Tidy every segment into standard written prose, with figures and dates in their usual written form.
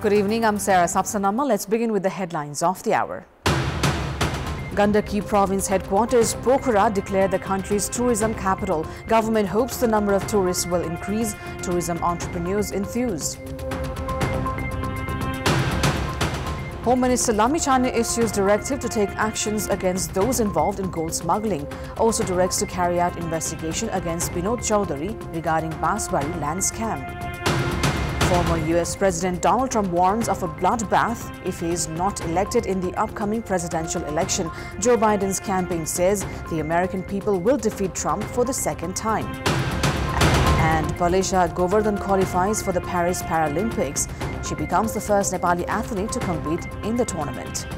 Good evening, I'm Sapsanamma. Let's begin with the headlines of the hour. Gandaki province headquarters Pokhara declared the country's tourism capital. Government hopes the number of tourists will increase. Tourism entrepreneurs enthused. Home Minister Samachar issues directive to take actions against those involved in gold smuggling. Also directs to carry out investigation against Binod Chaudhary regarding Basbari land scam. Former US President Donald Trump warns of a bloodbath if he is not elected in the upcoming presidential election. Joe Biden's campaign says the American people will defeat Trump for the second time. And Palisha Govardhan qualifies for the Paris Paralympics. She becomes the first Nepali athlete to compete in the tournament.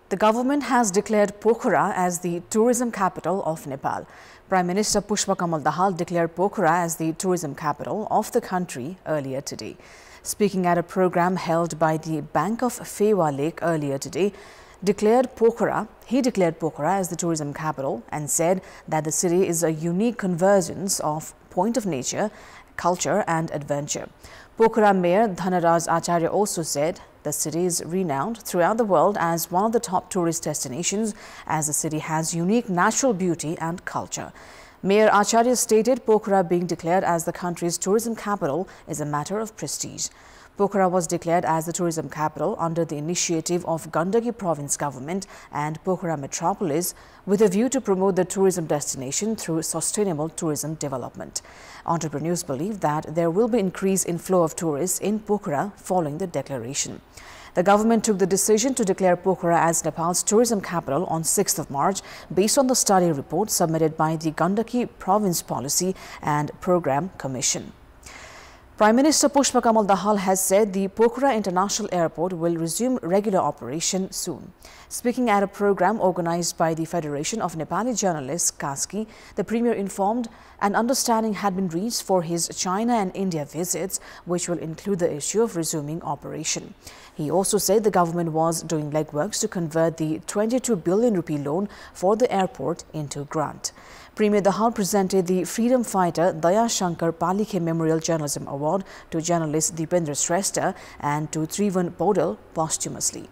The government has declared Pokhara as the tourism capital of Nepal. Prime Minister Pushpa Kamal Dahal declared Pokhara as the tourism capital of the country earlier today. Speaking at a program held by the Bank of Fewa Lake earlier today, he declared Pokhara as the tourism capital and said that the city is a unique convergence of point of nature, culture and adventure. Pokhara Mayor Dhanaraj Acharya also said the city is renowned throughout the world as one of the top tourist destinations, as the city has unique natural beauty and culture. Mayor Acharya stated Pokhara being declared as the country's tourism capital is a matter of prestige. Pokhara was declared as the tourism capital under the initiative of Gandaki province government and Pokhara metropolis with a view to promote the tourism destination through sustainable tourism development. Entrepreneurs believe that there will be increase in flow of tourists in Pokhara following the declaration. The government took the decision to declare Pokhara as Nepal's tourism capital on 6th of March based on the study report submitted by the Gandaki Province Policy and Program Commission. Prime Minister Pushpa Kamal Dahal has said the Pokhara International Airport will resume regular operation soon. Speaking at a program organized by the Federation of Nepali Journalists, KASKI, the Premier informed an understanding had been reached for his China and India visits, which will include the issue of resuming operation. He also said the government was doing legworks to convert the 22 billion rupee loan for the airport into grant. Premier Dahal presented the freedom fighter Daya Shankar Palikhe Memorial Journalism Award to journalist Deependra Shrestha and to Trivan Podal posthumously.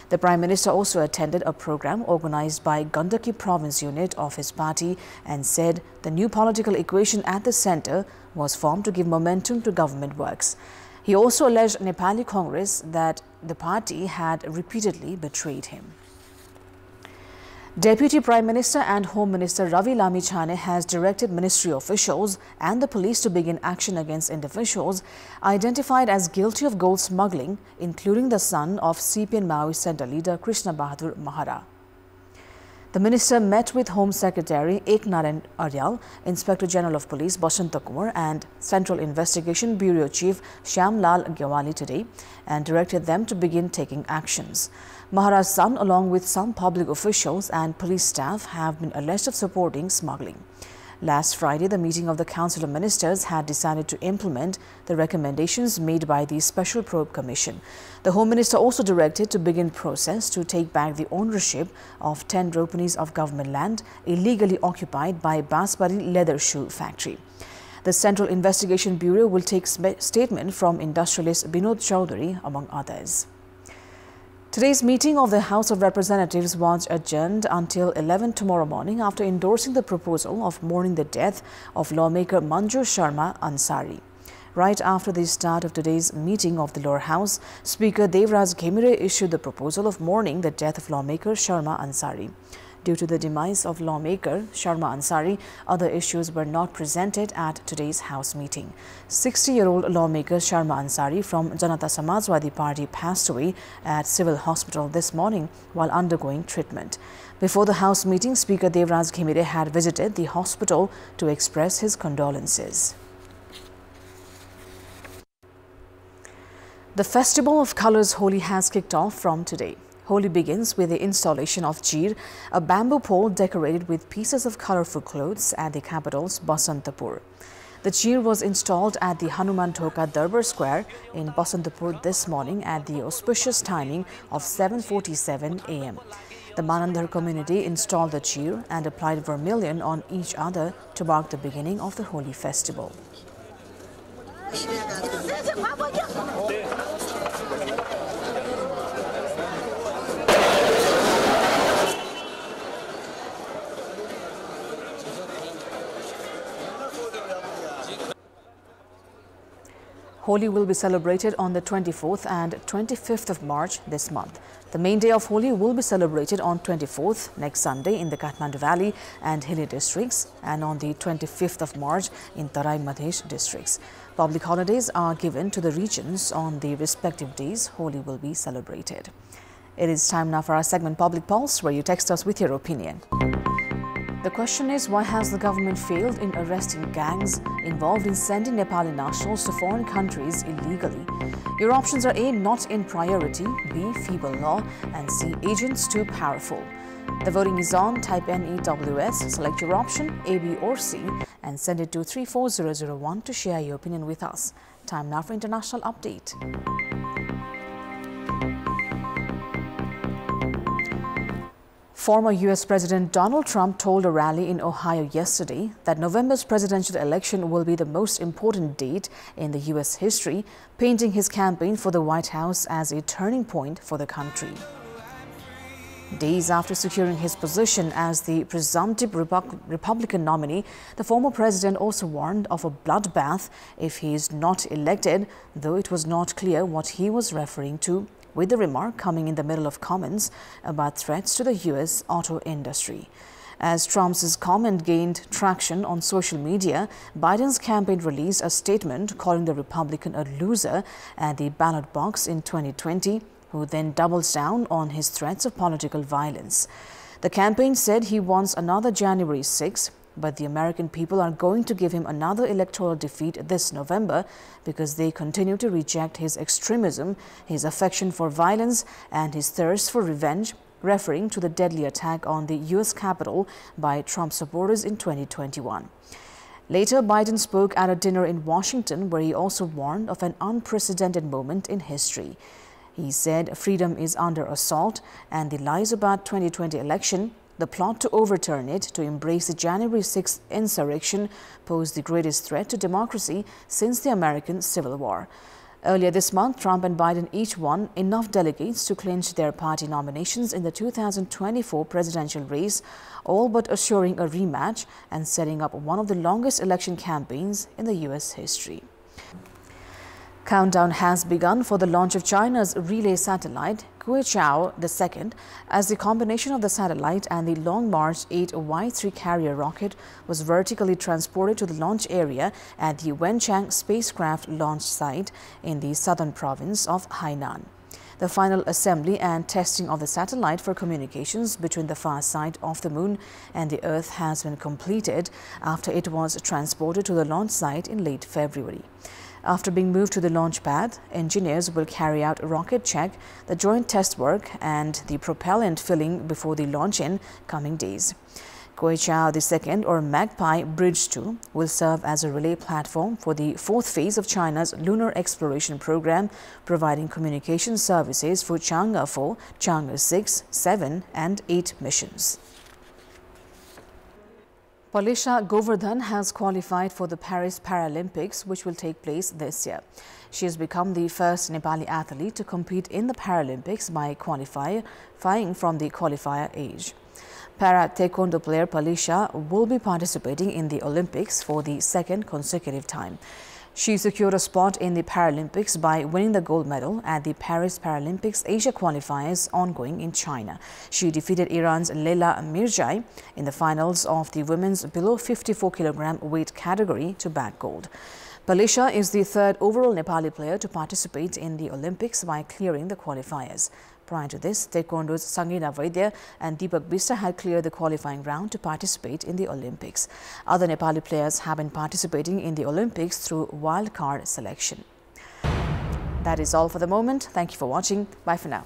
The Prime Minister also attended a program organized by Gandaki Province Unit of his party and said the new political equation at the centre was formed to give momentum to government works. He also alleged Nepali Congress that the party had repeatedly betrayed him. Deputy Prime Minister and Home Minister Ravi Lamichan has directed ministry officials and the police to begin action against individuals identified as guilty of gold smuggling, including the son of CPN Maoist Center leader Krishna Bahadur Mahara. The minister met with Home Secretary Eknaran Aryal, Inspector General of Police Basanta Kumar and Central Investigation Bureau Chief Shyam Lal Gyawali today and directed them to begin taking actions. Mahara's son, along with some public officials and police staff, have been alleged of supporting smuggling. Last Friday, the meeting of the Council of Ministers had decided to implement the recommendations made by the Special Probe Commission. The Home Minister also directed to begin process to take back the ownership of 10 ropenis of government land illegally occupied by Basbari Leather Shoe Factory. The Central Investigation Bureau will take statement from industrialist Binod Chaudhary, among others. Today's meeting of the House of Representatives was adjourned until 11 tomorrow morning after endorsing the proposal of mourning the death of lawmaker Manjur Sharma Ansari. Right after the start of today's meeting of the lower house, Speaker Devraj Ghemire issued the proposal of mourning the death of lawmaker Sharma Ansari. Due to the demise of lawmaker Sharma Ansari, other issues were not presented at today's House meeting. 60-year-old lawmaker Sharma Ansari from Janata Samajwadi Party passed away at Civil Hospital this morning while undergoing treatment. Before the House meeting, Speaker Devraj Ghemire had visited the hospital to express his condolences. The Festival of Colors Holi has kicked off from today. Holi begins with the installation of Cheer, a bamboo pole decorated with pieces of colorful clothes at the capital's Basantapur. The Cheer was installed at the Hanuman Thoka Darbar Square in Basantapur this morning at the auspicious timing of 7:47 a.m. The Manandhar community installed the cheer and applied vermilion on each other to mark the beginning of the Holi festival. Holi will be celebrated on the 24th and 25th of March this month. The main day of Holi will be celebrated on 24th, next Sunday, in the Kathmandu Valley and hilly districts, and on the 25th of March in Tarai Madhesh districts. Public holidays are given to the regions on the respective days Holi will be celebrated. It is time now for our segment Public Pulse, where you text us with your opinion. The question is, why has the government failed in arresting gangs involved in sending Nepali nationals to foreign countries illegally? Your options are A, not in priority, B, feeble law, and C, agents too powerful. The voting is on. Type NEWS, select your option, A, B or C, and send it to 34001 to share your opinion with us. Time now for international update. Former U.S. President Donald Trump told a rally in Ohio yesterday that November's presidential election will be the most important date in the U.S. history, painting his campaign for the White House as a turning point for the country. Days after securing his position as the presumptive Republican nominee, the former president also warned of a bloodbath if he is not elected, though it was not clear what he was referring to, with the remark coming in the middle of comments about threats to the U.S. auto industry. As Trump's comment gained traction on social media, Biden's campaign released a statement calling the Republican a loser at the ballot box in 2020, who then doubles down on his threats of political violence. The campaign said he wants another January 6th, but the American people are going to give him another electoral defeat this November because they continue to reject his extremism, his affection for violence, and his thirst for revenge, referring to the deadly attack on the U.S. Capitol by Trump supporters in 2021. Later, Biden spoke at a dinner in Washington where he also warned of an unprecedented moment in history. He said freedom is under assault and the lies about 2020 election, the plot to overturn it, to embrace the January 6th insurrection, posed the greatest threat to democracy since the American Civil War. Earlier this month, Trump and Biden each won enough delegates to clinch their party nominations in the 2024 presidential race, all but assuring a rematch and setting up one of the longest election campaigns in the U.S. history. Countdown has begun for the launch of China's relay satellite, Kuo-Chao II, as the combination of the satellite and the Long March 8 Y3 carrier rocket was vertically transported to the launch area at the Wenchang spacecraft launch site in the southern province of Hainan. The final assembly and testing of the satellite for communications between the far side of the moon and the Earth has been completed after it was transported to the launch site in late February. After being moved to the launch pad, engineers will carry out a rocket check, the joint test work and the propellant filling before the launch in coming days. Kuo-Chao II, or Magpie Bridge 2, will serve as a relay platform for the fourth phase of China's lunar exploration program, providing communication services for Chang'e 4, Chang'e 6, 7 and 8 missions. Palisha Govardhan has qualified for the Paris Paralympics, which will take place this year. She has become the first Nepali athlete to compete in the Paralympics by qualifying from the qualifier age. Para-taekwondo player Palisha will be participating in the Olympics for the second consecutive time. She secured a spot in the Paralympics by winning the gold medal at the Paris Paralympics Asia qualifiers ongoing in China. She defeated Iran's Leila Mirzai in the finals of the women's below 54 kilogram weight category to bag gold. Palisha is the third overall Nepali player to participate in the Olympics by clearing the qualifiers. Prior to this, Taekwondo's Sangina Vaidya and Deepak Bista had cleared the qualifying round to participate in the Olympics. Other Nepali players have been participating in the Olympics through wildcard selection. That is all for the moment. Thank you for watching. Bye for now.